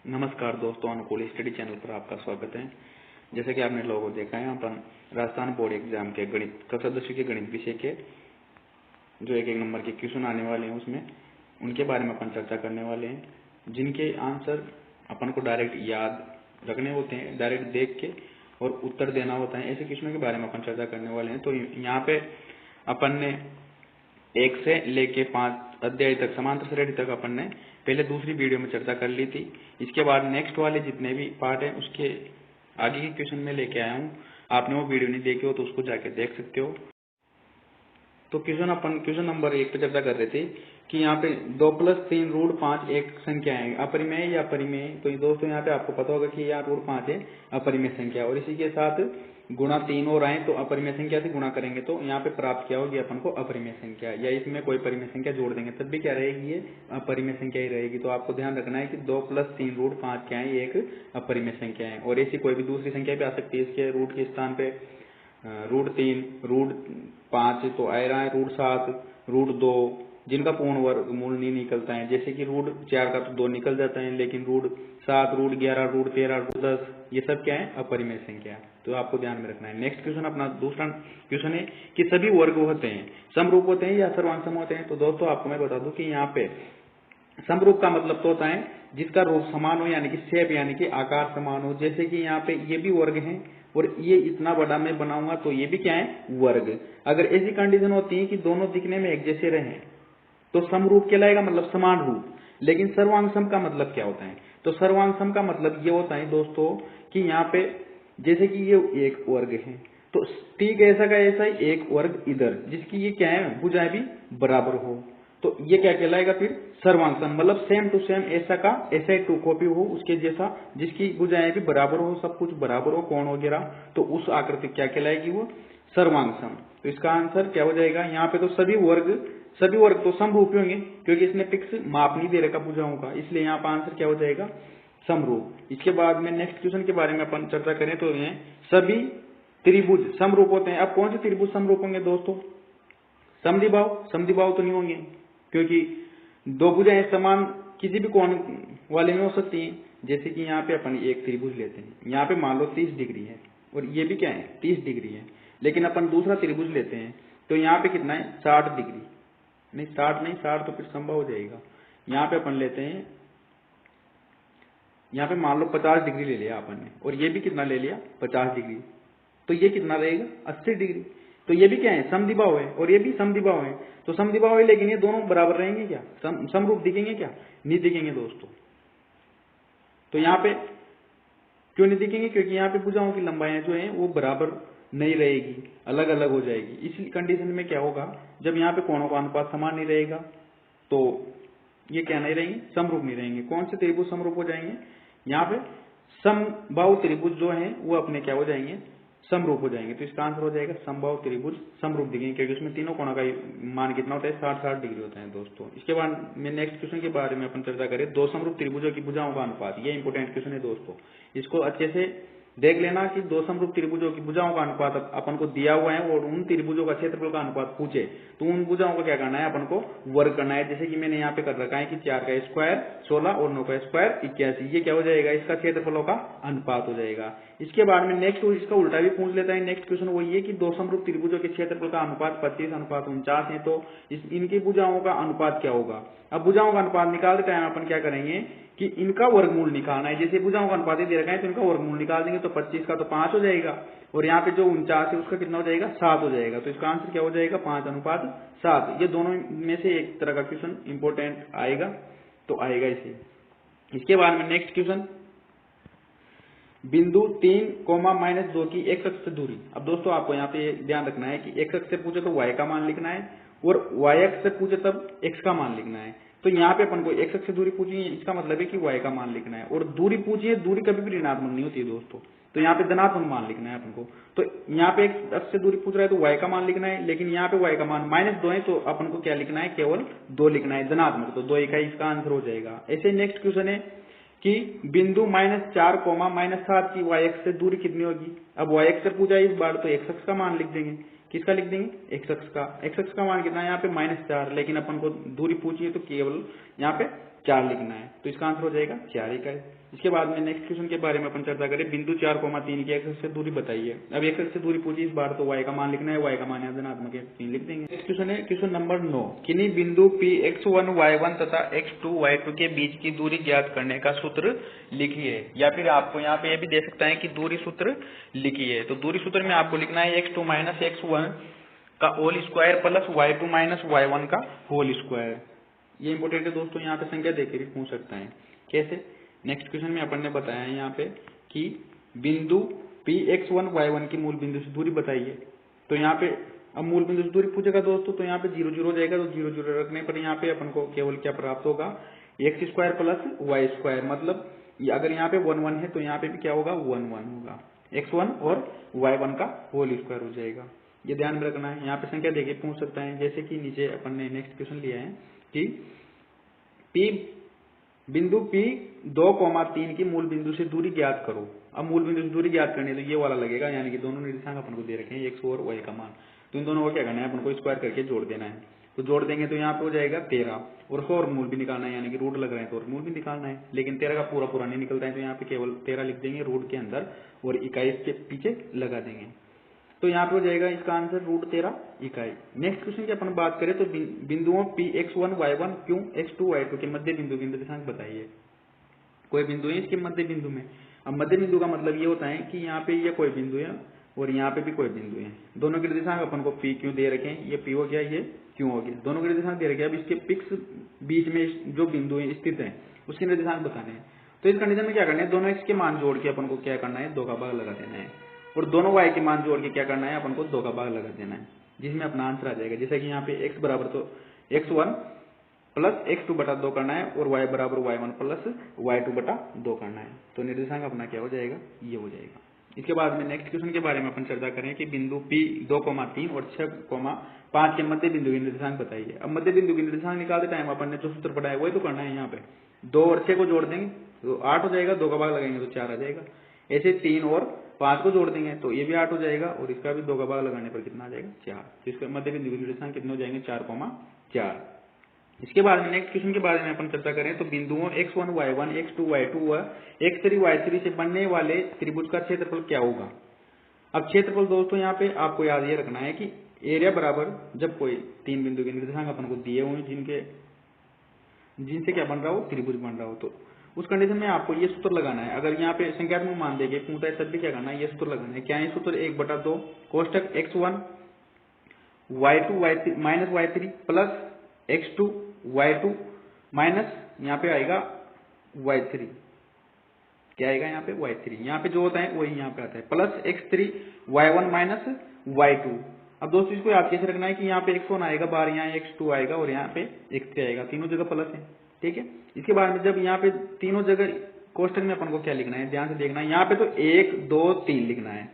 नमस्कार दोस्तों, अनुकूल स्टडी चैनल पर आपका स्वागत है। जैसे कि आपने लोगों को देखा है, अपन राजस्थान बोर्ड एग्जाम के गणित कक्षा 10 के गणित विषय के जो एक नंबर के क्वेश्चन आने वाले हैं, उसमें उनके बारे में अपन चर्चा करने वाले हैं, जिनके आंसर अपन को डायरेक्ट याद रखने होते हैं, डायरेक्ट देख के और उत्तर देना होता है। ऐसे क्वेश्चनों के बारे में अपन चर्चा करने वाले हैं। तो यहाँ पे अपन ने 1 से लेके 5 अध्याय तक, समांतर श्रेणी तक अपन ने पहले दूसरी वीडियो में चर्चा कर ली थी। इसके बाद नेक्स्ट वाले जितने भी पार्ट है उसके आगे के क्वेश्चन में लेके आया हूँ। आपने वो वीडियो नहीं देखी हो तो उसको जाके देख सकते हो। तो क्वेश्चन नंबर 1 पे चर्चा कर रहे थे कि यहाँ पे 2 + 3 √5 एक संख्या है, अपरिमेय या परिमेय। तो दोस्तों यहाँ पे आपको पता होगा कि यहाँ √5 है अपरिमेय संख्या, और इसी के साथ गुणा 3 और आए तो अपरिमेय संख्या से गुणा करेंगे तो यहाँ पे प्राप्त क्या होगी अपन को अपरिमेय संख्या, या इसमें कोई परिमेय संख्या जोड़ देंगे तब भी क्या रहेगी, ये अपरिमेय संख्या ही रहेगी। तो आपको ध्यान रखना है कि 2 + 3 √5 क्या है, ये एक अपरिमेय संख्या है। और ऐसी कोई भी दूसरी संख्या भी आ सकती है इसके रूट के स्थान पे, √3 √5 तो आ रहा है, √7 √2, जिनका पूर्ण वर्गमूल नहीं निकलता है। जैसे कि √4 का तो 2 निकल जाता है, लेकिन √7 √11 √13 √10 ये सब क्या है, अपरिमेय संख्या। तो आपको ध्यान में रखना है। नेक्स्ट क्वेश्चन, अपना दूसरा क्वेश्चन है कि सभी वर्ग होते हैं, समरूप होते हैं या सर्वांग सम होते हैं। तो दोस्तों आपको मैं बता दूं कि यहाँ पे समरूप का मतलब तो होता है जिसका रूप समान हो, यानी कि शेप यानी कि आकार समान हो। जैसे कि यहाँ पे ये भी वर्ग है और ये इतना बड़ा मैं बनाऊंगा तो ये भी क्या है, वर्ग। अगर ऐसी कंडीशन होती है कि दोनों दिखने में एक जैसे रहे तो समरूप कहलाएगा, मतलब समान रूप। लेकिन सर्वांग सम का मतलब क्या होता है? तो सर्वांग सम का मतलब ये होता है दोस्तों कि यहाँ पे जैसे कि ये एक वर्ग है तो ठीक ऐसा का ऐसा ही एक वर्ग इधर, जिसकी ये क्या है, भुजाएं भी बराबर हो, तो ये क्या कहलाएगा फिर, सर्वांग सम। मतलब सेम टू सेम ऐसा का ऐसा ही टू कॉपी हो उसके जैसा, जिसकी भुजाएं भी बराबर हो, सब कुछ बराबर हो, कोण वगैरह, तो उस आकृति क्या कहलाएगी, वो सर्वांग सम। तो इसका आंसर क्या हो जाएगा, यहाँ पे तो सभी वर्ग तो समरूप होंगे, क्योंकि इसने फिक्स माप नहीं दे रखा भुजाओं का, इसलिए यहाँ पर आंसर क्या हो जाएगा, समरूप। इसके बाद में नेक्स्ट क्वेश्चन के बारे में अपन चर्चा करें तो ये सभी त्रिभुज समरूप होते हैं। अब कौन से त्रिभुज समरूप होंगे दोस्तों, समद्विबाहु तो नहीं होंगे, क्योंकि दो भुजाएं समान किसी भी कोण वाले में हो सकती हैं। जैसे कि यहाँ पे अपन एक त्रिभुज लेते हैं, यहाँ पे मान लो 30 डिग्री है और ये भी क्या है, 30 डिग्री है। लेकिन अपन दूसरा त्रिभुज लेते हैं तो यहाँ पे कितना है, 60 डिग्री, नहीं 60 तो फिर संभव हो जाएगा। यहाँ पे अपन लेते हैं, यहाँ पे मान लो 50 डिग्री ले लिया अपन ने, और ये भी कितना ले लिया, 50 डिग्री, तो ये कितना रहेगा, 80 डिग्री। तो ये भी क्या है, समद्विबाहु है, और ये भी समद्विबाहु है। तो समद्विबाहु है लेकिन ये दोनों बराबर रहेंगे क्या, समरूप दिखेंगे क्या, नहीं दिखेंगे दोस्तों। तो यहाँ पे क्यों नहीं दिखेंगे, क्योंकि यहाँ पे भुजाओं की लंबाइयां जो है वो बराबर नहीं रहेगी, अलग अलग हो जाएगी। इसी कंडीशन में क्या होगा, जब यहाँ पे कोणों का अनुपात समान नहीं रहेगा तो ये क्या नहीं रहेंगे, समरूप नहीं रहेंगे। कौन से त्रिभुज समरूप हो जाएंगे, यहाँ पे समबाहु त्रिभुज जो है वो अपने क्या हो जाएंगे, समरूप हो जाएंगे। तो इसका आंसर हो जाएगा समबाहु त्रिभुज समरूप दिखेंगे, क्योंकि उसमें तीनों कोणों का मान कितना होता है, 60 डिग्री होता है दोस्तों। इसके बाद में नेक्स्ट क्वेश्चन के बारे में अपन चर्चा करें, दो समरूप त्रिभुजों की भुजाओं का अनुपात। ये इंपोर्टेंट क्वेश्चन है दोस्तों, इसको अच्छे से देख लेना कि दो समरूप त्रिभुजों की भुजाओं का अनुपात अपन को दिया हुआ है और उन त्रिभुजों का क्षेत्रफल का अनुपात पूछे तो उन भुजाओं को क्या करना है, अपन को वर्ग करना है। जैसे कि मैंने यहाँ पे कर रखा है कि 4 का स्क्वायर 16 और 9 का स्क्वायर 81, ये क्या हो जाएगा, इसका क्षेत्रफलों का अनुपात हो जाएगा। इसके बाद में नेक्स्ट इसका उल्टा भी पूछ लेता है। नेक्स्ट क्वेश्चन वही है कि दो समरूप त्रिभुजों के क्षेत्रफल का अनुपात 25:49 है, तो इनकी भुजाओं का अनुपात क्या होगा। अब भुजाओं का अनुपात निकालते टाइम अपन क्या करेंगे कि इनका वर्गमूल निकालना है। जैसे भुजाओं का अनुपात दे रखा है तो इनका वर्गमूल निकाल देंगे, तो 25 का तो 5 हो जाएगा, और यहाँ पे जो 49 है उसका कितना हो जाएगा, 7 हो जाएगा। तो इसका आंसर क्या हो जाएगा, 5:7। ये दोनों में से एक तरह का क्वेश्चन इंपोर्टेंट आएगा, तो आएगा इसे। इसके बाद में नेक्स्ट क्वेश्चन, बिंदु 3, -2 की x अक्ष से दूरी। अब दोस्तों आपको यहाँ पे ध्यान रखना है कि x अक्ष से पूछे तो y का मान लिखना है, और y अक्ष से पूछे तब x का मान लिखना है। तो यहाँ पे अपन को x अक्ष से दूरी पूछी है, इसका मतलब है कि y का मान लिखना है, और दूरी पूछी है, दूरी कभी भी ऋणात्मक नहीं होती है दोस्तों, तो यहाँ पे धनात्मक मान लिखना है अपन को। तो यहाँ पे x अक्ष से दूरी पूछ रहा है तो y का मान लिखना है, लेकिन यहाँ पे y का मान -2 है तो अपन को क्या लिखना है, केवल 2 लिखना है, धनात्मक, तो 2 इकाई इसका आंसर हो जाएगा। ऐसे नेक्स्ट क्वेश्चन है कि बिंदु -4, -7 की y अक्ष से दूरी कितनी होगी। अब y अक्ष से पूछा है इस बार, तो x अक्ष का मान लिख देंगे। किसका लिख देंगे, x अक्ष का मान कितना है यहाँ पे, -4, लेकिन अपन को दूरी पूछी है तो केवल यहाँ पे 4 लिखना है, तो इसका आंसर हो जाएगा 4 इकाई। इसके बाद में नेक्स्ट क्वेश्चन के बारे में अपन चर्चा करें, बिंदु 4,3 की एक्स से दूरी बताइए। अब एक्स से दूरी पूछी, इस बार तो y का मान लिखना है, y का मान यहाँ धनात्मक है 3 लिख देंगे। नेक्स्ट क्वेश्चन है क्वेश्चन नंबर 9, किन्हीं बिंदु P x1 y1 तथा x2 y2 के बीच की दूरी ज्ञात करने का सूत्र लिखिए। या फिर आपको यहाँ पे ये भी दे सकता है कि दूरी सूत्र लिखिए। तो दूरी सूत्र में आपको लिखना है x2 माइनस x1 का whole square plus y2 minus y1 का होल स्क्वायर। ये इंपोर्टेंट है दोस्तों, यहाँ पे संख्या देके भी पूछ सकता है। कैसे? नेक्स्ट क्वेश्चन में अपन ने बताया है यहाँ पे कि बिंदु P x1 y1 की मूल बिंदु से दूरी बताइए। तो यहाँ पे अब मूल बिंदु से दूरी पूछेगा दोस्तों, तो यहाँ पे 0 0 हो जाएगा, तो 0 0 रखने पर यहाँ पे अपन को केवल क्या प्राप्त होगा, x square plus y square. मतलब अगर यहाँ पे 1 1 है तो यहाँ पे भी क्या होगा, 1 1 होगा, x1 और y1 का होल स्क्वायर हो जाएगा। ये ध्यान में रखना है। यहाँ पे संख्या देके पूछ सकता है, जैसे कि नीचे अपन ने नेक्स्ट क्वेश्चन लिया है कि बिंदु P 2,3 की मूल बिंदु से दूरी ज्ञात करो। अब मूल बिंदु से दूरी ज्ञात करनी है तो ये वाला लगेगा, यानी कि दोनों निर्देशांक अपन को दे रखे हैं, x और y का मान। तो इन दोनों को क्या करना है, अपन को स्क्वायर करके जोड़ देना है। तो जोड़ देंगे तो यहाँ पे हो जाएगा 13, और 100 और मूल भी निकालना है, यानी कि रूट लग रहे हैं तो और मूल भी निकालना है। लेकिन 13 का पूरा नहीं निकलता है, तो यहाँ पे केवल 13 लिख देंगे रूट के अंदर और इकाई के पीछे लगा देंगे। तो यहाँ पे हो जाएगा इसका आंसर √13 इकाई। नेक्स्ट क्वेश्चन की अपन बात करें तो बिंदुओं P x1 y1 क्यों x2 y2 के मध्य बिंदु के निर्देशांक बताइए। कोई बिंदु है इसके मध्य बिंदु में। अब मध्य बिंदु का मतलब ये होता है कि यहाँ पे ये कोई बिंदु है और यहाँ पे भी कोई बिंदु है। दोनों के निर्देशांक अपन को P क्यों दे रखे हैं, ये P हो गया, ये क्यों हो गया, दोनों के निर्देशांक दे रखे हैं। अब इसके पिक्स बीच में जो बिंदु है स्थित है उसके निर्देशांक बताने हैं। तो इस कंडीशन में क्या करना है, दोनों x के मान जोड़ के अपन को क्या करना है, 2 का भाग लगा देना है, और दोनों y के मान जोड़ के क्या करना है, अपन को 2 का भाग लगा देना है, जिसमें अपना आंसर आ जाएगा। जैसे कि यहाँ पे x बराबर तो x1 प्लस x2 बटा 2 करना है और y बराबर y1 प्लस y2 बटा 2 करना है। तो निर्देशांक अपना क्या हो जाएगा, ये हो जाएगा। इसके बाद में नेक्स्ट क्वेश्चन के बारे में अपन चर्चा करें कि बिंदु P 2,3 और 6,5 के मध्य बिंदु के निर्देशांक बताइए। अब मध्य बिंदु के निर्देशांक निकालते टाइम अपन ने जो सूत्र पढ़ाया वही तो करना है। यहाँ पे 2 और 6 को जोड़ देंगे तो 8 हो जाएगा, 2 का भाग लगाएंगे तो 4 आ जाएगा। ऐसे 3 और 5 को जोड़ देंगे तो ये भी 8 हो जाएगा, और इसका भी 2 का भाग लगाने पर कितना आ जाएगा, 4। तो इसका मध्य बिंदु के निर्देशांक कितने हो जाएंगे, 4,4। इसके बाद में नेक्स्ट क्वेश्चन के बारे में अपन चर्चा करें तो बिंदुओं x1 y1 x2 y2 व x3 y3 से बनने वाले त्रिभुज का क्षेत्रफल क्या होगा। अब क्षेत्रफल दोस्तों यहाँ पे आपको याद ये रखना है कि एरिया बराबर जब कोई 3 बिंदु के निर्देशांक अपन को दिए हुए जिनसे क्या बन रहा हो, त्रिभुज बन रहा हो, तो उस कंडीशन में आपको ये सूत्र लगाना है। अगर यहाँ पे संख्यात्मक मान देके पूछता है तब भी क्या करना है, ये सूत्र लगाना है। क्या है सूत्र, 1/2 कोष्टक x1 y2 y3 minus y3 plus x2 y2 minus यहाँ पे आएगा y3, क्या आएगा यहाँ पे y3, यहाँ पे जो होता है वही यहाँ पे आता है, plus x3 y1 minus y2। अब दोस्तों इसको याद कैसे रखना है कि यहाँ पे x1 आएगा बाहर, यहाँ x2 आएगा और यहाँ पे x3 आएगा, तीनों जगह प्लस है, ठीक है। इसके बाद में जब यहाँ पे तीनों जगह कोष्टक में अपन को क्या लिखना है, ध्यान से देखना है, यहाँ पे तो 1 2 3 लिखना है।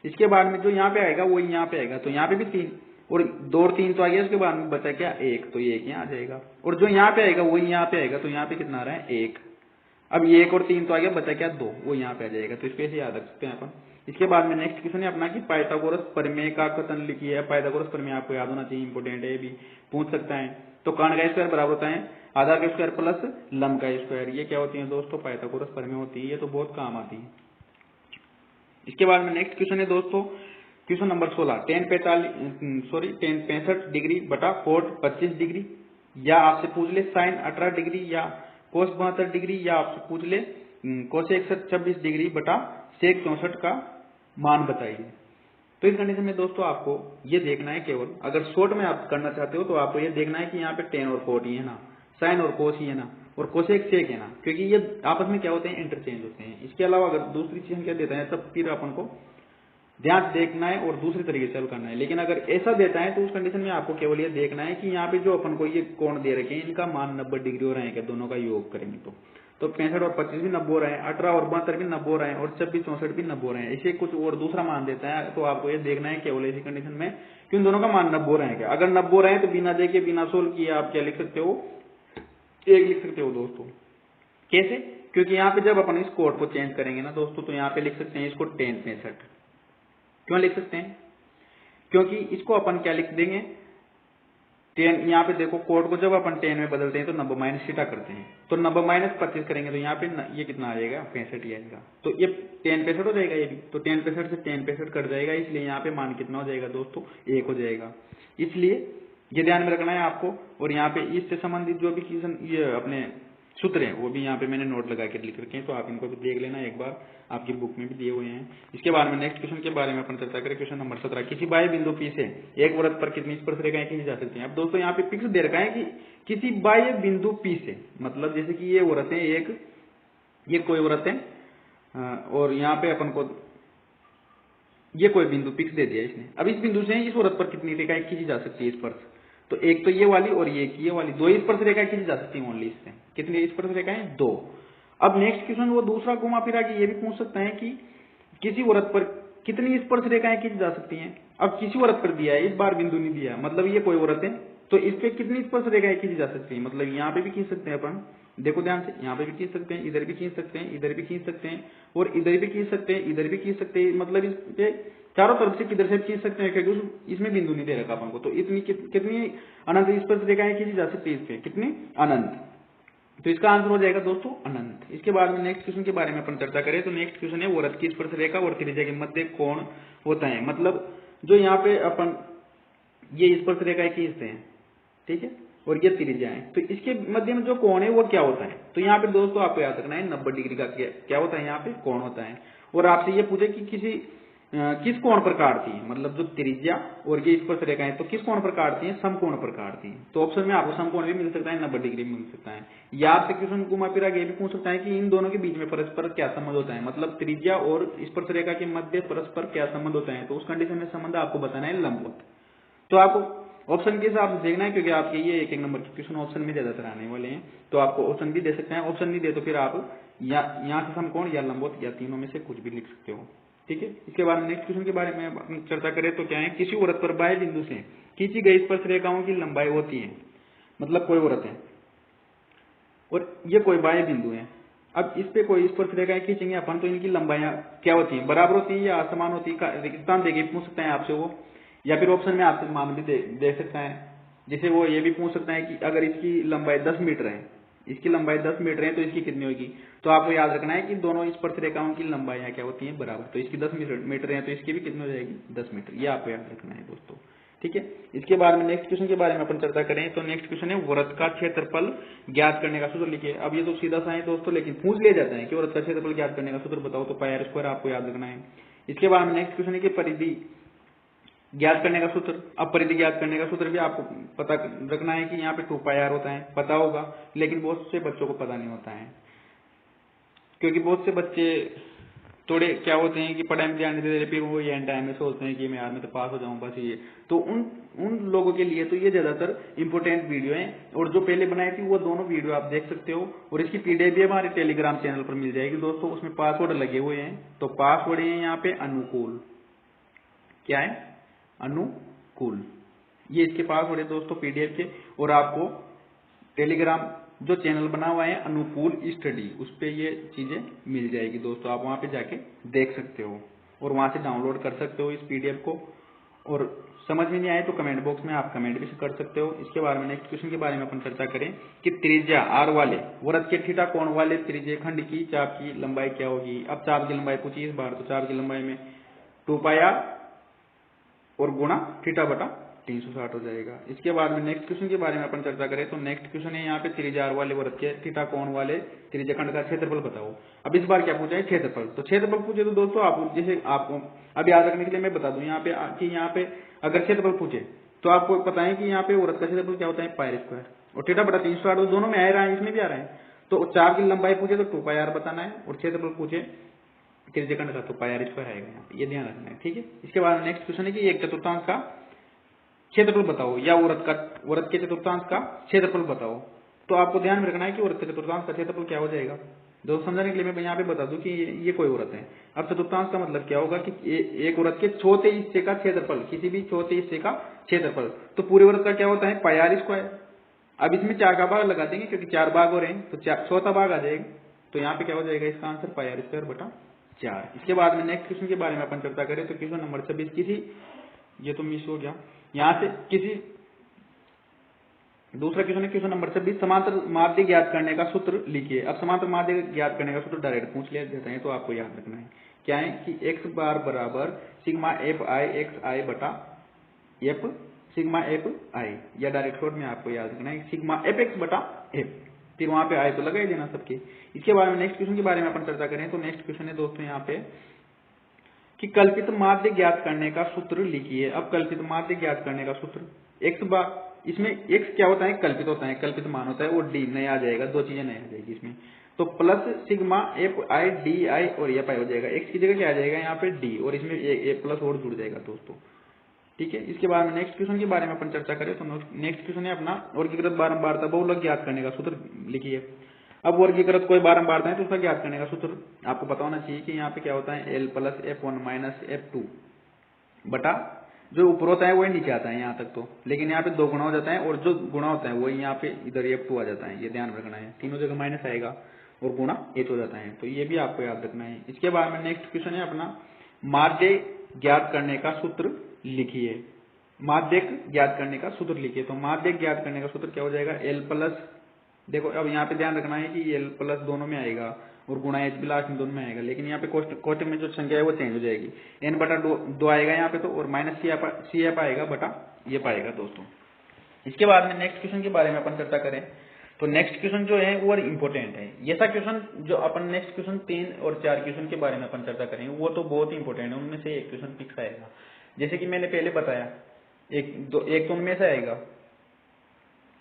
इसके बाद में जो यहाँ पे आएगा वही यहाँ पे आएगा, तो यहाँ पे भी 3 और 2 और 3 तो आ गया, उसके बाद में बचा क्या 1, तो 1 यहाँ आ जाएगा, और जो यहाँ पे आएगा वही यहाँ पे आएगा, तो यहाँ पे कितना आ रहा है 1। अब 1 और 3 तो आ गया, बचा क्या 2, वो यहाँ पे आ जाएगा। तो इसको ऐसे याद रख सकते हैं अपन। इसके बाद में नेक्स्ट क्वेश्चन है अपना कि पाइथागोरस प्रमेय का कथन लिखिए। पाइथागोरस प्रमेय आपको याद होना चाहिए, इंपोर्टेंट है, ये भी पूछ सकता है। तो कर्ण का स्क्वायर बराबर होता है आधार का स्क्वायर प्लस लंब का स्क्वायर। ये क्या होती है दोस्तों, पाइथागोरस प्रमेय होती है, ये तो बहुत काम आती है। इसके बाद में नेक्स्ट क्वेश्चन है दोस्तों क्वेश्चन नंबर 16, tan 65 डिग्री बटा कोट 25 डिग्री, या आपसे पूछ ले साइन 18 डिग्री या कोस 72 डिग्री, या आपसे पूछ ले कोसेक 26 डिग्री बटा सेक 64 का मान बताइए। तो इस कंडीशन में दोस्तों आपको ये देखना है, केवल अगर शॉर्ट में आप करना चाहते हो तो आपको ये देखना है कि यहाँ पे tan और कोट ही है ना, साइन और कोस ही है ना, और कोसेक सेक है ना, क्योंकि ये आपस में क्या होते हैं, इंटरचेंज होते हैं। इसके अलावा अगर दूसरी चीज क्या देता है तब फिर अपन को ध्यान से देखना है और दूसरी तरीके से हल करना है। लेकिन अगर ऐसा देता है तो उस कंडीशन में आपको केवल ये देखना है कि यहाँ पे जो अपन को ये कोण दे रखे हैं इनका मान 90 डिग्री हो रहे हैं क्या, दोनों का योग करेंगे तो 65 और 25 भी 90 हो रहे हैं, 18 और 72 भी 90 हो रहे हैं, और 26 64 भी 90 हो रहे हैं। इसे कुछ और दूसरा मान देता है तो आपको ये देखना है केवल ऐसी कंडीशन में कि उन दोनों का मान 90 हो रहे हैं क्या। अगर 90 हो रहे हैं तो बिना देखे बिना सोल्व किए आप क्या लिख सकते हो, 1 लिख सकते हो दोस्तों। कैसे, क्योंकि यहाँ पे जब अपन इस कोड को चेंज करेंगे ना दोस्तों, तो यहाँ पे लिख सकते हैं इसको tan 65। क्यों लिख सकते हैं, क्योंकि इसको अपन क्या लिख देंगे, टेन यहाँ पे देखो कोड को जब अपन टेन में बदलते हैं तो 90 माइनस थीटा करते हैं, तो 90 माइनस 25 करेंगे तो यहाँ पे ये कितना आ जाएगा 65 ही आएगा। तो ये 10 65 हो जाएगा, ये भी तो 10 65 से 10 65 कट जाएगा, इसलिए यहाँ पे मान कितना हो जाएगा दोस्तों 1 हो जाएगा। इसलिए ये ध्यान में रखना है आपको। और यहाँ पे इससे संबंधित जो भी ये अपने सूत्र हैं वो भी यहाँ पे मैंने नोट लगा के लिख रखे हैं, तो आप इनको भी देख लेना एक बार, आपकी बुक में भी दिए हुए हैं। इसके बाद में नेक्स्ट क्वेश्चन के बारे में अपन चर्चा करें। क्वेश्चन नंबर 17, किसी बाह्य बिंदु P से एक वृत्त पर कितनी स्पर्श रेखाएं खींची जा सकती हैं। अब दोस्तों यहाँ पे फिक्स दे रखा है कि किसी बाह्य बिंदु P से, मतलब जैसे कि ये वृत्त है एक, ये कोई वृत्त है और यहाँ पे अपन को ये कोई बिंदु फिक्स दे दिया इसने। अब इस बिंदु से इस वृत्त पर कितनी रेखाएं खींची जा सकती है स्पर्श, तो एक तो ये वाली और ये वाली, दो स्पर्श रेखाएं खींची जा सकती है ओनली इससे। कितनी स्पर्श रेखाएं, 2। अब नेक्स्ट क्वेश्चन वो दूसरा घुमा फिरा के ये भी पूछ सकता है कि किसी वृत्त पर कितनी स्पर्श रेखाएं खींची जा सकती हैं। अब किसी वृत्त पर दिया है, इस बार बिंदु नहीं दिया, मतलब ये कोई वृत्त है, तो इस पे कितनी स्पर्श रेखाएं खींची जा सकती है। मतलब यहाँ पे भी खींच सकते हैं अपन, देखो ध्यान से, यहाँ पे भी खींच सकते हैं, इधर भी खींच सकते हैं, इधर भी खींच सकते हैं, और इधर भी खींच सकते हैं, इधर भी खींच सकते हैं, मतलब इस पे चारों तरफ से किधर से खींच सकते हैं, क्योंकि इसमें बिंदु नहीं दे रखा अपन को। तो इतनी कितनी अनंत स्पर्श रेखाएं खींची जा सकती है इस पे, कितनी अनंत। तो इसका आंसर हो जाएगा दोस्तों अनंत। इसके बाद में नेक्स्ट क्वेश्चन के बारे में अपन चर्चा करें तो नेक्स्ट क्वेश्चन है वृत्त की स्पर्श रेखा और त्रिज्या के मध्य कोण होता है। मतलब जो यहाँ पे अपन ये स्पर्श रेखाएं खींचते हैं, ठीक है, और ये त्रिज्या है, तो इसके मध्य में जो कोण है वो क्या होता है। तो यहाँ पे दोस्तों आपको याद रखना है 90 डिग्री का क्या होता है, यहाँ पे कोण होता है। और आपसे ये पूछे कि किस कोण पर काटती है, मतलब जो त्रिज्या और ये स्पर्श रेखाएं तो किस कोण पर काटती हैं, समकोण पर काटती हैं। तो ऑप्शन में आपको समकोण भी मिल सकता है, 90 डिग्री मिल सकता है। या आपसे क्वेश्चन घुमा फिरा ये भी पूछ सकता है कि इन दोनों के बीच में परस्पर क्या संबंध होता है, मतलब त्रिज्या और स्पर्श रेखा के मध्य परस्पर क्या संबंध होता है। तो उस कंडीशन में संबंध आपको बताना है लंबवत। तो आपको ऑप्शन के हिसाब से देखना है, क्योंकि आपके ये एक नंबर के क्वेश्चन ऑप्शन में ज्यादातर आने वाले हैं, तो आपको ऑप्शन भी दे सकते हैं। ऑप्शन नहीं दे तो फिर आप यहाँ से समकोण या लंबवत या तीनों में से कुछ भी लिख सकते हो, ठीक है। इसके बाद नेक्स्ट क्वेश्चन के बारे में चर्चा करें तो क्या है, किसी वृत्त पर बाह्य बिंदु से खींची गई स्पर्श रेखाओं की लंबाई होती है। मतलब कोई वृत्त है और ये कोई बाह्य बिंदु है, अब इस पे कोई स्पर्श रेखाएं खींचेंगे अपन, तो इनकी लंबाइयां क्या होती हैं, बराबर होती है या असमान होती है। स्थान देके पूछ सकता है आपसे वो, या फिर ऑप्शन में आपसे मान भी दे सकता है। जैसे वो ये भी पूछ सकता है कि अगर इसकी लंबाई 10 मीटर है, इसकी लंबाई 10 मीटर है तो इसकी कितनी होगी। तो आपको याद रखना है कि दोनों स्पर्श रेखाओं की लंबाइयां क्या होती हैं, बराबर। तो इसकी 10 मीटर है तो इसकी भी कितनी हो जाएगी, 10 मीटर। ये आपको याद रखना है दोस्तों, ठीक है। इसके बाद में नेक्स्ट क्वेश्चन के बारे में अपन चर्चा करें तो नेक्स्ट क्वेश्चन है वृत्त का क्षेत्रफल ज्ञात करने का सूत्र लिखिए। अब ये तो सीधा सा है दोस्तों, लेकिन पूछ लिया जाता है कि वृत्त का क्षेत्रफल ज्ञात करने का सूत्र बताओ, तो पाई आर स्क्वायर आपको याद रखना है। इसके बाद में नेक्स्ट क्वेश्चन है कि परिधि ज्ञात करने का सूत्र। अब परिधि ज्ञात करने का सूत्र भी आपको पता रखना है कि यहाँ पे 2 पाई आर होता है, पता होगा, लेकिन बहुत से बच्चों को पता नहीं होता है, क्योंकि बहुत से बच्चे थोड़े क्या होते हैं कि पढ़ाई में ध्यान देते, फिर वो एंड टाइम में सोचते हैं कि मैं यार मैं तो पास हो जाऊं बस ये। तो उन लोगों के लिए तो ये ज्यादातर इंपोर्टेंट वीडियो है, और जो पहले बनाई थी वो दोनों वीडियो आप देख सकते हो, और इसकी पीडीएफ भी हमारे टेलीग्राम चैनल पर मिल जाएगी दोस्तों। उसमें पासवर्ड लगे हुए हैं, तो पासवर्ड है यहाँ पे अनुकूल, क्या है, अनुकूल, ये इसके पासवर्ड है दोस्तों पीडीएफ के। और आपको टेलीग्राम जो चैनल बना हुआ है अनुकूल स्टडी, उस पे ये चीजें मिल जाएगी दोस्तों, आप वहां पे जाके देख सकते हो और वहां से डाउनलोड कर सकते हो इस पीडीएफ को। और समझ में नहीं आए तो कमेंट बॉक्स में आप कमेंट भी कर सकते हो। इसके बारे में नेक्स्ट क्वेश्चन के बारे में अपन चर्चा करें कि त्रिज्या आर वाले वृत्त के थीटा कोण वाले त्रिज्या खंड की चाप की लंबाई क्या होगी। अब चाप की लंबाई पूछी इस बार, तो चाप की लंबाई में 2 पाई आर और गुणा थीटा बटा 360 हो जाएगा। इसके बाद में नेक्स्ट क्वेश्चन के बारे में अपन चर्चा करें तो नेक्स्ट क्वेश्चन है यहाँ पे त्रिज्या आर वाले वृत्त के थीटा कोण वाले त्रिज्या खंड का क्षेत्रफल बताओ। अब इस बार क्या पूछा है, क्षेत्रफल। तो क्षेत्रफल पूछे तो दोस्तों आप जैसे आपको अब याद रखने के लिए मैं बता दूं यहाँ पे कि यहाँ पे अगर क्षेत्रफल पूछे तो आपको पता है कि यहाँ पे वृत्त का क्षेत्रफल क्या होता है, पाई स्क्वायर, और थीटा बटा 360 दोनों में आ रहा है, इसमें भी आ रहा है। तो चाप की लंबाई पूछे तो 2 पाई आर बताना है, और क्षेत्रफल पूछे त्रिज्या खंड का तो पाई आर स्क्वायर आएगा यहाँ पे, ये ध्यान रखना है, ठीक है। इसके बाद नेक्स्ट क्वेश्चन है कि एक चतुर्थांश का क्षेत्रफल बताओ, या वृत्त के चतुर्थांश का क्षेत्रफल बताओ। तो आपको ध्यान में रखना है कि वृत्त के चतुर्थांश का क्षेत्रफल क्या हो जाएगा। दोस्तों समझाने के लिए मैं यहाँ पे बता दूं कि ये कोई वृत्त है। अब चतुर्थांश का मतलब क्या होगा कि एक वृत्त के चौथे हिस्से का क्षेत्रफल, किसी भी चौथे हिस्से का क्षेत्रफल। तो पूरे वृत्त का क्या होता है, पाई आर स्क्वायर। अब इसमें 4 का भाग लगा देंगे क्योंकि 4 भाग हो रहे हैं, तो चौथा भाग आ जाएगा। तो यहाँ पे क्या हो जाएगा, इसका आंसर पाई आर स्क्वायर बटा 4। इसके बाद में नेक्स्ट क्वेश्चन के बारे में अपन चर्चा करें तो क्वेश्चन नंबर 26, किसी ये तो मिस हो गया, यहाँ से किसी दूसरा क्वेश्चन है क्वेश्चन नंबर 26, समांतर माध्य ज्ञात करने का सूत्र लिखिए। अब समांतर माध्य ज्ञात करने का सूत्र डायरेक्ट पूछ लिया जाता है, तो आपको याद रखना है क्या है कि x बार बराबर सिग्मा एफ आई एक्स आई बटा एफ सिग्मा एफ आई, या डायरेक्ट शॉर्ट में आपको याद रखना है सिग्मा एफ एक्स बटा एफ, फिर वहां पे आई तो लगा ही देना सबके। इसके बारे में नेक्स्ट क्वेश्चन के बारे में अपन चर्चा करें तो नेक्स्ट क्वेश्चन है दोस्तों यहाँ पे कि कल्पित माध्य ज्ञात करने का सूत्र लिखिए। अब कल्पित माध्य ज्ञात करने का सूत्र x बार, इसमें x क्या होता है, कल्पित होता है, कल्पित मान होता है, और d नया आ जाएगा, दो चीजें नया आ जाएगी इसमें, तो plus sigma F I D I और एफ आई हो जाएगा। x की जगह क्या आ जाएगा यहाँ पे d, और इसमें ए प्लस और जुड़ जाएगा दोस्तों, ठीक है। इसके बाद में नेक्स्ट क्वेश्चन के बारे में अपन चर्चा करें तो नेक्स्ट क्वेश्चन है अपना वर्गीकृत बारंबारता बहुलक ज्ञात करने का सूत्र लिखिए। अब वर्गीकृत कोई बारंबारता है तो उसका ज्ञात करने का सूत्र आपको पता होना चाहिए कि यहाँ पे क्या होता है, L plus F one minus F two बटा जो ऊपर होता है वही नीचे आता है यहाँ तक तो, लेकिन यहाँ पे दो गुणा हो जाता है, और जो गुणा होता है वही यहाँ पे इधर एफ टू आ जाता है, ये ध्यान रखना है, तीनों जगह माइनस आएगा और गुणा एच हो जाता है, तो ये भी आपको याद रखना है। इसके बाद में नेक्स्ट क्वेश्चन है अपना माध्य ज्ञात करने का सूत्र लिखिए। माध्य ज्ञात करने का सूत्र लिखिए, तो माध्य ज्ञात करने का सूत्र क्या हो जाएगा, एल प्लस, देखो अब यहाँ पे ध्यान रखना है कि एल प्लस दोनों में आएगा और गुणा एच भी लास्ट में दोनों में आएगा, लेकिन यहाँ पे कोष्टक में जो संख्या है वो चेंज हो जाएगी, एन बटा दो आएगा यहाँ पे तो, और माइनस सी एफ आएगा बटा ये पाएगा दोस्तों। इसके बाद में नेक्स्ट क्वेश्चन के बारे में अपन चर्चा करें तो नेक्स्ट क्वेश्चन जो है वो इंपॉर्टेंट है। ऐसा क्वेश्चन जो अपन नेक्स्ट क्वेश्चन 3 और 4 क्वेश्चन के बारे में अपन चर्चा करेंगे वो तो बहुत इंपॉर्टेंट है, उनमें से एक क्वेश्चन फिक्स आएगा, जैसे कि मैंने पहले बताया एक तो उनमें से आएगा,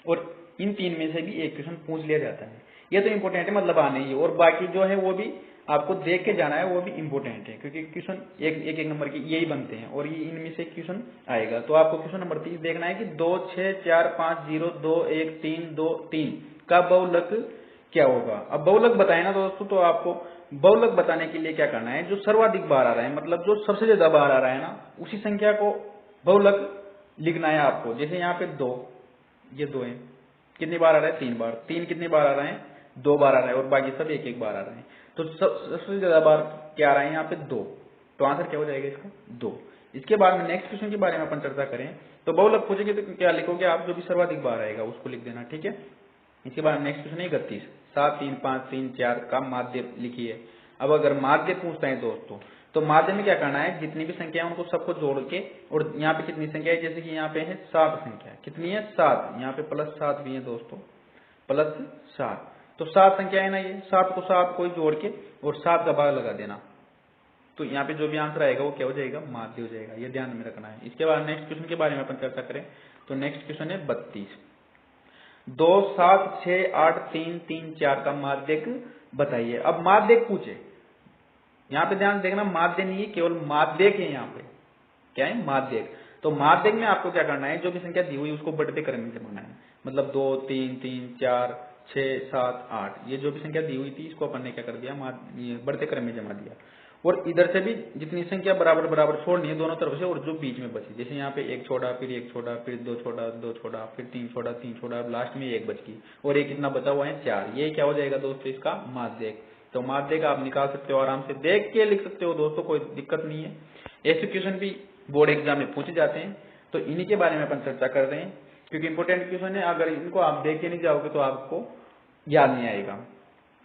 और इन तीन में से भी एक क्वेश्चन पूछ लिया जाता है, ये तो इंपॉर्टेंट है, मतलब आने ही, और बाकी जो है वो भी आपको देख के जाना है, वो भी इंपॉर्टेंट है, क्योंकि क्वेश्चन एक नंबर के यही बनते हैं, और ये इनमें से क्वेश्चन आएगा। तो आपको क्वेश्चन नंबर 30 देखना है कि 2 6 4 5 0 2 1 3 2 3 का बहुलक क्या होगा। अब बहुलक बताए ना दोस्तों, तो आपको बहुलक बताने के लिए क्या करना है, जो सर्वाधिक बार आ रहा है, मतलब जो सबसे ज्यादा बार आ रहा है ना, उसी संख्या को बहुलक लिखना है आपको। जैसे यहाँ पे 2, ये 2 है, कितनी बार आ रहा है, 3 बार, 3 कितनी बार आ रहा है, 2 बार आ रहा है, और बाकी सब एक एक बार आ रहे हैं, तो सबसे ज्यादा बार क्या आ रहा है यहाँ पे 2, तो आंसर क्या हो जाएगा इसका 2। इसके बाद में नेक्स्ट क्वेश्चन के बारे में अपन चर्चा करें तो बहुलक पूछेंगे तो क्या लिखोगे आप, जो भी सर्वाधिक बार आएगा उसको लिख देना, ठीक है। इसके बाद नेक्स्ट क्वेश्चन है 31, 7 3 5 3 4 का माध्य लिखिए। अब अगर माध्य पूछता है दोस्तों तो माध्य में क्या करना है, जितनी भी संख्या है उनको सबको जोड़ के, और यहाँ पे कितनी संख्या है, जैसे कि यहाँ पे है 7 संख्या, कितनी है 7, यहाँ पे प्लस 7 भी है दोस्तों, प्लस 7, तो 7 संख्या है ना, ये 7 को 7 को जोड़ के और 7 का भाग लगा देना, तो यहाँ पे जो भी आंसर आएगा वो क्या हो जाएगा, माध्य हो जाएगा, ये ध्यान में रखना है। इसके बाद नेक्स्ट क्वेश्चन के बारे में अपन चर्चा करें तो नेक्स्ट क्वेश्चन है 32, 2 7 6 8 3 3 4 का माध्यक बताइए। अब माध्यक पूछे, यहाँ पे ध्यान देखना, माध्यक नहीं है, केवल माध्यक है, यहाँ पे क्या है, माध्यक। तो माध्यक में आपको क्या करना है, जो भी संख्या दी हुई उसको बढ़ते क्रम में जमाना है, मतलब 2 3 3 4 6 7 8, ये जो भी संख्या दी हुई थी इसको अपन ने क्या कर दिया, बढ़ते क्रम में जमा दिया, और इधर से भी जितनी संख्या बराबर बराबर छोड़नी है दोनों तरफ से, और जो बीच में बची, जैसे यहाँ पे 1 छोड़ा, फिर 1 छोड़ा, फिर 2 छोड़ा, 2 छोड़ा, फिर 3 छोड़ा, 3 छोड़ा, लास्ट में 1 बच गई, और एक कितना बचा हुआ है 4, ये क्या हो जाएगा दोस्तों, इसका माध्यक। तो माध्यक आप निकाल सकते हो, आराम से देख के लिख सकते हो दोस्तों, कोई दिक्कत नहीं है। ऐसे क्वेश्चन भी बोर्ड एग्जाम में पूछे जाते हैं, तो इन्हीं के बारे में अपन चर्चा कर रहे हैं, क्योंकि इंपोर्टेंट क्वेश्चन है, अगर इनको आप देख के नहीं जाओगे तो आपको याद नहीं आएगा।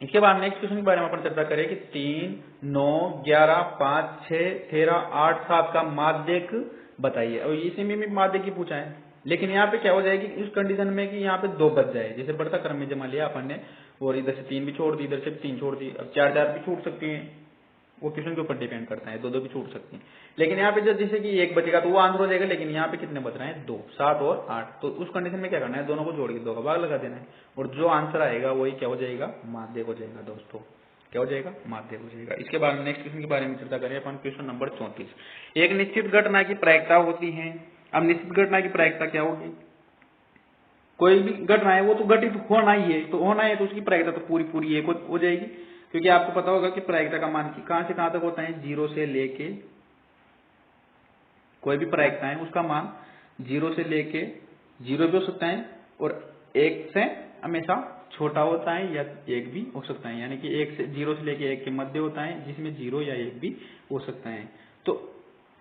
इसके बाद नेक्स्ट क्वेश्चन के बारे में अपन चर्चा करें कि 3 9 11 5 6 13 8 7 का माध्यक बताइए। और इसी में भी माध्यक ही पूछा है, लेकिन यहाँ पे क्या हो जाएगी इस कंडीशन में कि यहाँ पे 2 बच जाए, जैसे बढ़ता क्रम में जमा लिया अपन ने, और इधर से 3 भी छोड़ दी, इधर से 3 छोड़ दी, अब 4 4 भी छूट सकती है, वो क्वेश्चन के ऊपर डिपेंड करता है, 2 2 भी छूट सकती है, लेकिन यहाँ पे जैसे कि 1 बचेगा तो वो आंसर हो जाएगा, लेकिन यहाँ पे कितने बच रहे हैं 2, 7 और 8, तो उस कंडीशन में क्या करना है, दोनों को जोड़ के 2 का भाग लगा देना है, और जो आंसर आएगा वही क्या हो जाएगा, माध्यक हो जाएगा दोस्तों, क्या हो जाएगा, माध्यक हो जाएगा। इसके बाद नेक्स्ट क्वेश्चन के बारे में चर्चा करें अपन, क्वेश्चन नंबर 34, एक निश्चित घटना की प्रायिकता होती है। अब निश्चित घटना की प्रायिकता क्या होगी, कोई भी घटना है वो तो घटित होना ही है, तो होना है तो उसकी प्रायिकता तो पूरी पूरी एक हो जाएगी, क्योंकि आपको पता होगा कि प्रायिकता का मान कहां से कहां तक होता है, 0 से लेके, कोई भी प्रायिकता है उसका मान 0 से लेके 0 भी हो सकता है, और 1 से हमेशा छोटा होता है, या 1 भी हो सकता है, यानी कि 0 से लेके 1 के मध्य होता है, जिसमें 0 या 1 भी हो सकता है। तो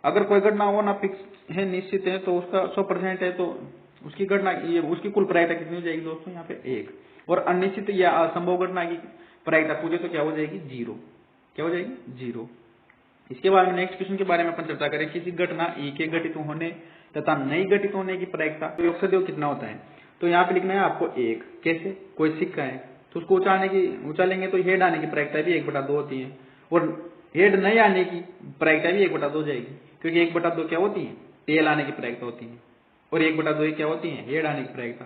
अगर कोई घटना होना फिक्स है, निश्चित है, तो उसका 100% है, तो उसकी घटना ये उसकी कुल प्रायिकता कितनी हो जाएगी दोस्तों यहाँ पे 1। और अनिश्चित या असंभव घटना की प्रायिकता पूछे तो क्या हो जाएगी 0। क्या हो जाएगी 0। इसके बाद में नेक्स्ट क्वेश्चन के बारे में अपन चर्चा करें। किसी घटना ई के घटित होने तथा नहीं घटित होने की प्रायिकता योग सदैव कितना होता है। तो यहाँ पे लिखना है आपको 1। कैसे, कोई सिक्का है तो उसको उछालेंगे तो हेड आने की प्रायिकता भी 1/2 होती है, और हेड नहीं आने की प्रायिकता भी 1/2 जाएगी, क्योंकि 1/2 क्या होती है, टेल आने की प्रायिकता होती है, और 1/2 क्या होती है, हेड आने की प्रायिकता।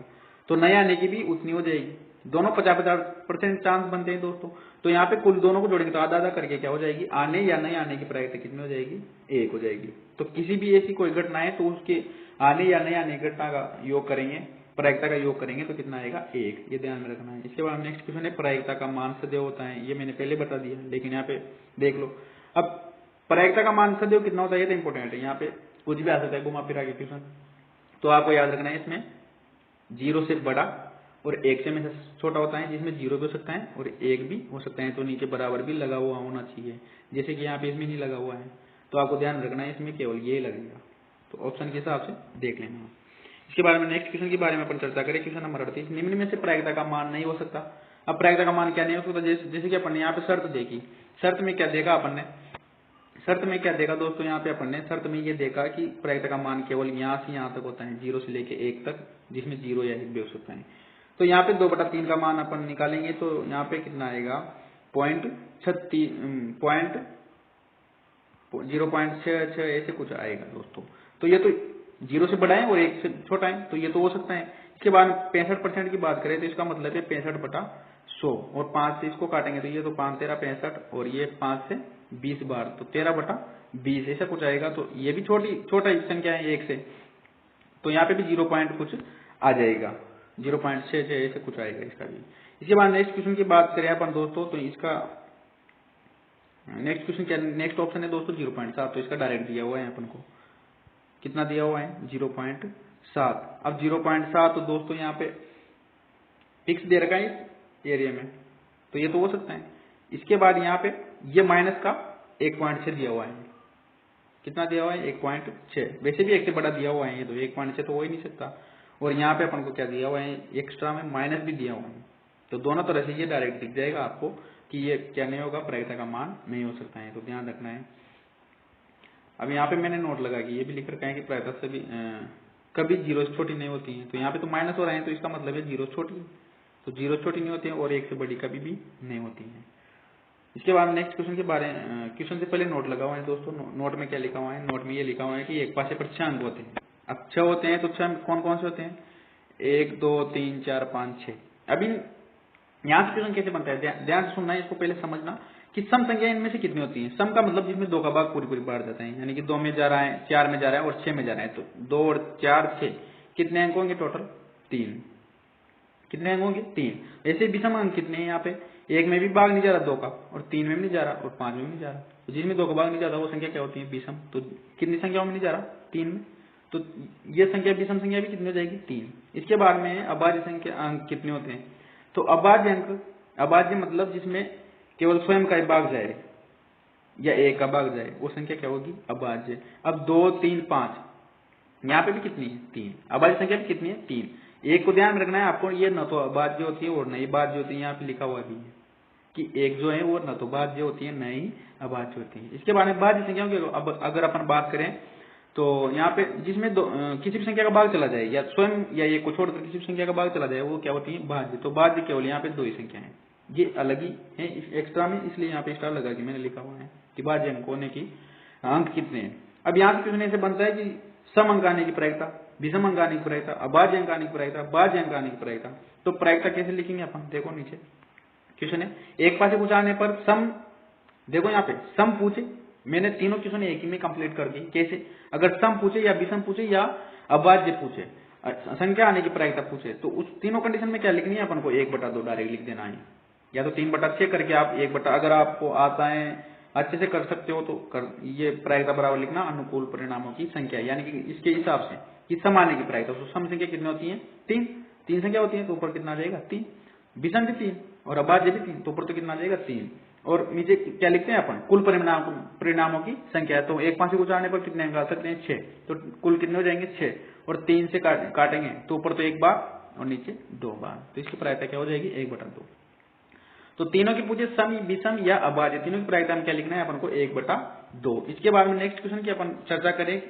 तो नहीं आने की भी उतनी हो जाएगी। दोनों 50-50% चांस बनते हैं दोस्तों। तो यहाँ पे कुल दोनों को जोड़ेंगे तो आधा करके क्या हो जाएगी, आने या नहीं आने की प्रायिकता कितनी हो जाएगी, 1 हो जाएगी। तो किसी भी ऐसी कोई घटना है तो उसके आने या नहीं आने की घटना का योग करेंगे, प्रायिकता का योग करेंगे तो कितना आएगा 1। ये ध्यान में रखना है। इसके बाद नेक्स्ट क्वेश्चन है प्रायिकता का मान सदैव होता है। ये मैंने पहले बता दिया, लेकिन यहाँ पे देख लो। अब प्रायिकता का मान सदैव कितना होता है ये तो इंपॉर्टेंट है। यहाँ पे कुछ भी आ सकता है घुमा फिरा के क्वेश्चन, तो आपको याद रखना है इसमें 0 से बड़ा और 1 से में छोटा होता है, जिसमें 0 भी हो सकता है और 1 भी हो सकता है। तो नीचे बराबर भी लगा हुआ होना चाहिए, जैसे कि यहाँ पे इसमें नहीं लगा हुआ है। तो आपको ध्यान रखना है इसमें केवल ये लगेगा। तो ऑप्शन के हिसाब से देख लेना। इसके बारे में नेक्स्ट क्वेश्चन के बारे में अपन चर्चा करें। क्वेश्चन नंबर 38, निम्न में से प्रायिकता का मान नहीं हो सकता। अब प्रायिकता का मान क्या नहीं हो सकता, जैसे कि अपन ने यहाँ पे शर्त देखी। शर्त में क्या देखा अपन ने, शर्त में क्या देखा दोस्तों, यहाँ पे अपन ने शर्त में ये देखा कि प्रायिकता का मान केवल यहाँ से यहाँ तक होता है, 0 से लेके 1 तक, जिसमें 0 या 1 भी हो सकता है। तो यहाँ पे 2/3 का मान अपन निकालेंगे तो यहाँ पे कितना आएगा 0.66 ऐसे कुछ आएगा दोस्तों। तो ये तो 0 से बड़ा है और 1 से छोटा है, तो ये तो हो सकता है। इसके बाद 65% की बात करें तो इसका मतलब है 65/100, और 5 से इसको काटेंगे तो ये तो 5 13 65, और ये 5 से 20 बार, तो 13/20 ऐसा कुछ आएगा। तो ये भी छोटा संख्या है 1 से, तो यहाँ पे भी 0 पॉइंट कुछ आ जाएगा, 0.66 ऐसे कुछ आएगा इसका भी। इसके बाद नेक्स्ट क्वेश्चन की बात करें अपन दोस्तों, तो इसका नेक्स्ट क्वेश्चन क्या, नेक्स्ट ऑप्शन है दोस्तों 0.7। तो इसका डायरेक्ट दिया हुआ है अपन को, कितना दिया हुआ है 0.7। अब 0.7 तो दोस्तों यहाँ पे फिक्स दे रखा है इस एरिया में, तो ये तो हो सकता है। इसके बाद यहाँ पे ये माइनस का 1.6 दिया हुआ है। कितना दिया हुआ है 1.6, वैसे भी 1 से बड़ा दिया हुआ है, ये तो 1.6 तो हो ही नहीं सकता। और यहाँ पे अपन को क्या दिया हुआ है, एक्स्ट्रा में माइनस भी दिया हुआ है। तो दोनों तरह से ये डायरेक्ट दिख जाएगा आपको कि ये क्या नहीं होगा, प्रायिकता का मान नहीं हो सकता है। तो ध्यान रखना है। अब यहाँ पे मैंने नोट लगा कि ये भी लिख रखा है कि प्रायिकता से भी कभी 0 से छोटी नहीं होती है। तो यहाँ पे तो माइनस हो रहा है, तो इसका मतलब है 0 छोटी है। तो 0 छोटी नहीं होती है और 1 से बड़ी कभी भी नहीं होती है। इसके बाद नेक्स्ट क्वेश्चन के बारे में, क्वेश्चन से पहले नोट लगा हुआ है दोस्तों। नोट में क्या लिखा हुआ है, नोट में ये लिखा हुआ है कि एक पासे पर 6 अंक होते हैं। अब 6 होते हैं तो 6 कौन कौन से होते हैं, 1 2 3 4 5 6। अभी यहाँ से क्वेश्चन कैसे बनता है, ध्यान से सुनना है, इसको पहले समझना कि सम संख्या इनमें से कितनी होती है। सम का मतलब जिसमें 2 का भाग पूरी बार जाता है, यानी कि 2 में जा रहा है, 4 में जा रहा है और 6 में जा रहा है। तो 2 और 4 6 कितने अंक होंगे टोटल, 3। कितने अंक होंगे 3। ऐसे विषम अंक कितने हैं यहाँ पे, 1 में भी भाग नहीं जा रहा 2 का, और 3 में भी नहीं जा रहा, और 5 में भी नहीं जा रहा। तो जिसमें 2 का भाग नहीं जाता वो संख्या क्या होती है, विषम। तो कितनी संख्याओं में नहीं जा रहा, 3 में। तो ये संख्या विषम संख्या भी कितनी हो जाएगी, 3। इसके बाद में अभाज्य संख्या अंक कितने होते हैं, तो अभाज्य अंक, अभाज्य मतलब जिसमें केवल स्वयं का भाग जाए या एक का भाग जाए, वो संख्या क्या होगी, अभाज्य। अब 2 3 5 यहाँ पे भी कितनी है, 3। अभाज्य संख्या भी कितनी है, 3। एक को ध्यान में रखना है आपको, ये न तो अभाज्य होती है और न ही भाज्य होती है। यहाँ पे लिखा हुआ भी है कि एक जो है वो न तो भाज्य होती है न ही अभाज्य होती है। इसके बाद में भाज्य संख्याओं की अब अगर अपन बात करें तो यहाँ पे जिसमें किसी भी संख्या का भाग चला जाए, या स्वयं या एक को छोड़कर किसी भी संख्या का भाग चला जाए, वो क्या होती है, भाज्य। तो भाज्य केवल यहाँ पे 2 ही संख्या है, ये अलग ही है एक्स्ट्रा में, इसलिए यहाँ पे स्टार लगा के मैंने लिखा हुआ है कि भाज्य अंक होने की अंक कितने हैं। अब यहाँ से क्वेश्चन ऐसे बनता है कि सम अंक आने की प्रायिकता, विषम अंक आने की प्रायिकता, अभाज्य अंक आने की प्रायिकता, भाज्य अंक आने की प्रायिकता। तो प्रायिकता कैसे लिखेंगे अपन, देखो नीचे क्वेश्चन है, एक पासे पूछाने पर सम, देखो यहाँ पे सम पूछे, मैंने तीनों क्वेश्चन एक ही में कंप्लीट कर दी। कैसे, अगर सम पूछे या विषम पूछे या अभाज्य पूछे, संख्या आने की प्रायिकता पूछे, तो उस तीनों कंडीशन में क्या लिखनी है अपन को, 1/2 डायरेक्ट लिख देना है, या तो 3/6 करके आप 1 अगर आपको आता है अच्छे से कर सकते हो तो ये प्रायिकता बराबर लिखना अनुकूल परिणामों की संख्या, यानी कि इसके हिसाब से कि सम आने की प्रायिकता। तो सम संख्या कितनी होती है, 3 संख्या होती है, तो ऊपर कितना आ जाएगा 3। विषम भी 3 और अभाज्य भी 3, तो ऊपर तो कितना आ जाएगा 3। और नीचे क्या लिखते हैं अपन, कुल परिणामों की संख्या। तो 1 5 को गुजारने पर कितने निकाल सकते हैं, 6। तो कुल कितने हो जाएंगे, 6। और 3 से काटेंगे तो ऊपर तो 1 बार और नीचे 2 बार, तो इसकी प्रायिकता क्या हो जाएगी, 1/2। तो तीनों की पूछे सम, विषम या अभाज्य, तीनों की प्रायिकता में क्या लिखना है अपन को, 1/2। इसके बाद में नेक्स्ट क्वेश्चन की अपन चर्चा करें।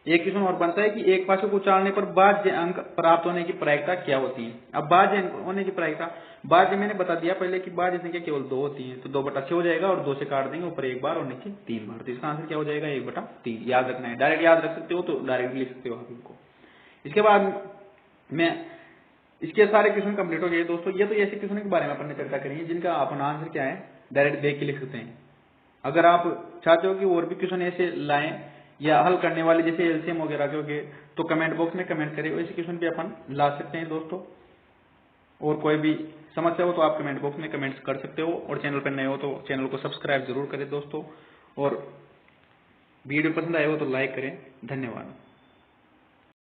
एक क्वेश्चन और बनता है कि 1 5 को उचालने पर भाज्य अंक प्राप्त होने की प्रायिकता क्या होती है। अब भाज्य अंक होने की प्रायिकता, भाज्य मैंने बता दिया पहले कि भाज्य संख्या केवल 2 होती है, तो 2/6 हो जाएगा और 2 से काट देंगे, ऊपर 1 बार और नीचे 3 बार। तो इसका आंसर क्या हो जाएगा, 1/3। याद रखना है, डायरेक्ट याद रख सकते हो तो डायरेक्ट लिख सकते हो आप इनको। इसके बाद में इसके सारे क्वेश्चन कंप्लीट हो गए दोस्तों। ये तो ऐसे क्वेश्चन के बारे में अपन ने चर्चा करी है जिनका अपन आंसर क्या है डायरेक्ट देख के लिख सकते हैं। अगर आप चाहते हो कि और भी क्वेश्चन ऐसे लाएं या हल करने वाले जैसे एलसीएम वगैरह के हो गए, तो कमेंट बॉक्स में कमेंट करें, वैसे क्वेश्चन भी अपन ला सकते हैं दोस्तों। और कोई भी समस्या हो तो आप कमेंट बॉक्स में कमेंट्स कर सकते हो, और चैनल पर नए हो तो चैनल को सब्सक्राइब जरूर करें दोस्तों, और वीडियो पसंद आए हो तो लाइक करें। धन्यवाद।